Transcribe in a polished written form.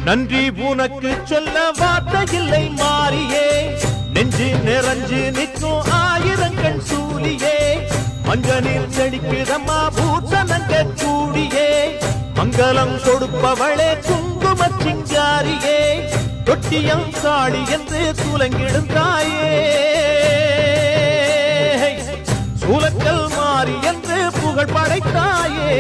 நன்றி உனக்கு சொல்ல வார்த்தை இல்லை மாறியே நெஞ்சு நிறைஞ்சு நிற்கும் ஆயிரங்கள் சூழியே மஞ்சனில் செடிக்கிடமா பூசணங்க கூடியே மங்களம் கொடுப்பவளே குங்கும சிங்காரியே தொட்டியம் காளி என்று துலங்கிடும் தாயே சூலக்கல் மாறி என்று புகழ் படைத்தாயே